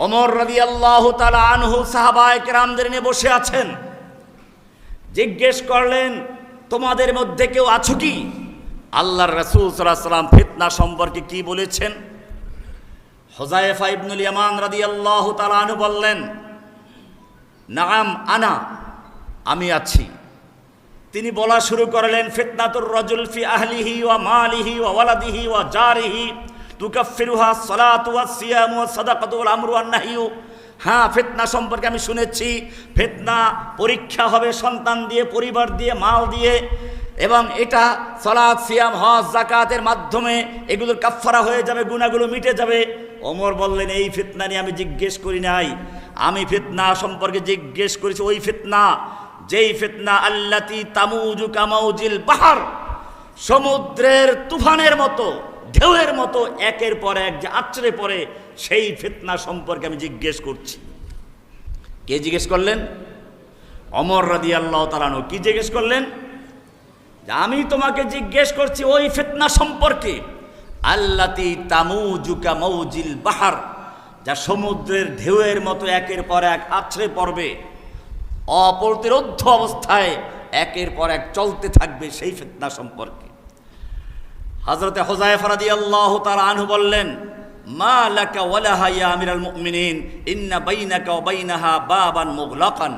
ওমর রাদিয়াল্লাহু তাআলা আনহু সাহাবায়ে কেরামদের নিয়ে বসে আছেন। জিজ্ঞেস করলেন, তোমাদের মধ্যে কেউ আছো কি? আল্লাহর রাসূল সাল্লাল্লাহু আলাইহি ওয়াসাল্লাম ফিতনা সম্পর্কে কি বলেছেন? হুযায়ফা ইবনুল ইয়ামান রাদিয়াল্লাহু তাআলা আনহু বললেন, নাম আনা, আমি আছি। তিনি বলা শুরু করলেন, ফিতনাতুর রাজুল ফি আহলিহি ওয়া মালিহি ওয়া ওয়ালাদিহি ওয়া জারিহি তুকাফিরুহা সালাতু ওয়াস সিয়ামু ওয়াস সাদাকাতু ওয়াল আমরু ওয়ান নাহয়ু। হ্যাঁ, ফিতনা সম্পর্কে আমি শুনেছি। ফিতনা পরীক্ষা হবে সন্তান দিয়ে, পরিবার দিয়ে, মাল দিয়ে, এবং এটা সালাত, সিয়াম, হজ, যাকাতের মাধ্যমে এগুলোর কাফফারা হয়ে যাবে, গুনাহগুলো মিটে যাবে। ওমর বললেন, এই ফিতনা নিয়ে আমি জিজ্ঞেস করি নাই, আমি ফিতনা সম্পর্কে জিজ্ঞেস করেছি ওই ফিতনা যেই ফিতনা আল্লাতি তামুজু কামাউজিল বাহার, সমুদ্রের তুফানের মতো, ঢেউয়ের মতো একের পর এক যে আছড়ে পড়ে, সেই ফিতনা সম্পর্কে আমি জিজ্ঞেস করছি। কে জিজ্ঞেস করলেন? ওমর রাদিয়াল্লাহু তাআলা আনহু। কি জিজ্ঞেস করলেন? যে আমি তোমাকে জিজ্ঞেস করছি ওই ফিতনা সম্পর্কে, আল্লাতি তামুজু কামাউজিল বাহার, যা সমুদ্রের ঢেউয়ের মতো একের পর এক আছড়ে পড়বে, অপ্রতিরোধ্য অবস্থায় একের পর এক চলতে থাকবে, সেই ফিতনা সম্পর্কে। হযরতে হুযায়ফা রাদিয়াল্লাহু তাআলা আনহু বললেন, মা লাকা ওয়া লাহা ইয়া আমিরাল মুমিনিন ইন্না বাইনাকা ওয়া বাইনাহা বাবান মুগলাকান।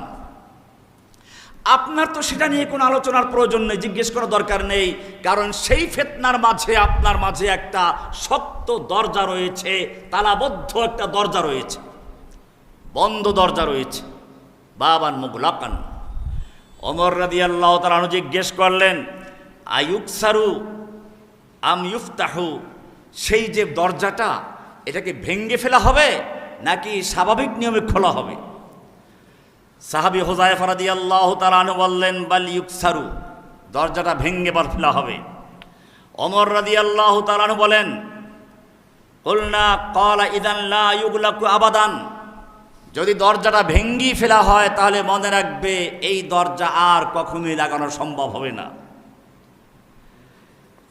আপনার তো সেটা নিয়ে কোনো আলোচনার প্রয়োজন নেই, জিজ্ঞেস করার দরকার নেই, কারণ সেই ফিতনার মাঝে আপনার মাঝে একটা শক্ত দরজা রয়েছে, তালাবদ্ধ একটা দরজা রয়েছে, বন্ধ দরজা রয়েছে, বাবান মুগলাকান। ওমর রাদিয়াল্লাহু তাআলা আনহু জিজ্ঞেস করলেন, আয়ুকসারু আম ইফতাহু, সেই যে দরজাটা, এটাকে ভেঙ্গে ফেলা হবে নাকি স্বাভাবিক নিয়মে খোলা হবে? সাহাবী হুযায়ফা রাদিয়াল্লাহু তাআলা আনহু বললেন, বাল ইউকসারু, দরজাটা ভেঙ্গে ফেলা হবে। ওমর রাদিয়াল্লাহু তাআলা আনহু বলেন, কুলনা ক্বালা ইযান লা ইউগলাকু আবাদান, যদি দরজাটা ভেঙ্গি ফেলা হয় তাহলে মনে রাখবে এই দরজা আর কখনোই লাগানো সম্ভব হবে না।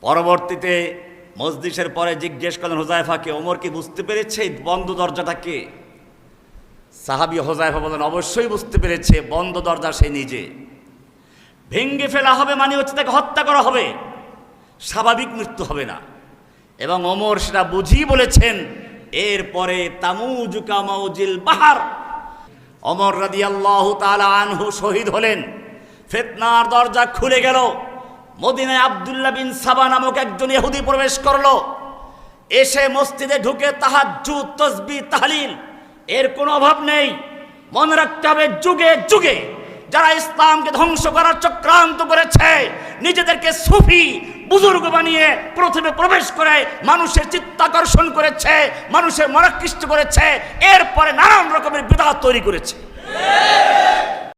পরবর্তীতে মজলিসের পরে জিজ্ঞেস করলেন হুযায়ফাকে, ওমর কি বুঝতে পেরেছে বন্ধ দরজাটাকে? সাহাবী হুযায়ফা বলেন, অবশ্যই বুঝতে পেরেছে, বন্ধ দরজা সে নিজে। ভেঙ্গে ফেলা হবে মানে হচ্ছে তাকে হত্যা করা হবে, স্বাভাবিক মৃত্যু হবে না। এবং ওমর সেটা বুঝিয়ে বলেছেন। এরপরে তামুজু কামাউজিল বাহার, ওমর রাদিয়াল্লাহু তাআলা আনহু শহীদ হলেন। ফিতনার দরজা খুলে গেল। মদিনায় আব্দুল্লাহ বিন সাবা নামক একজন ইহুদি প্রবেশ করলো। এসে মসজিদে ঢুকে তাহাজ্জুদ, তাসবিহ, তাহলিল, এর কোনো অভাব নেই। মনে রাখতে হবে, যুগে যুগে যারা ইসলামকে ধ্বংস করার চক্রান্ত করেছে, নিজেদেরকে সুফি বুজুর্গ বানিয়ে প্রথমে প্রবেশ করে মানুষের চিত্তাকর্ষণ করেছে, মানুষের মনাকৃষ্ট করেছে, এরপরে নানান রকমের বিদআত তৈরি করেছে।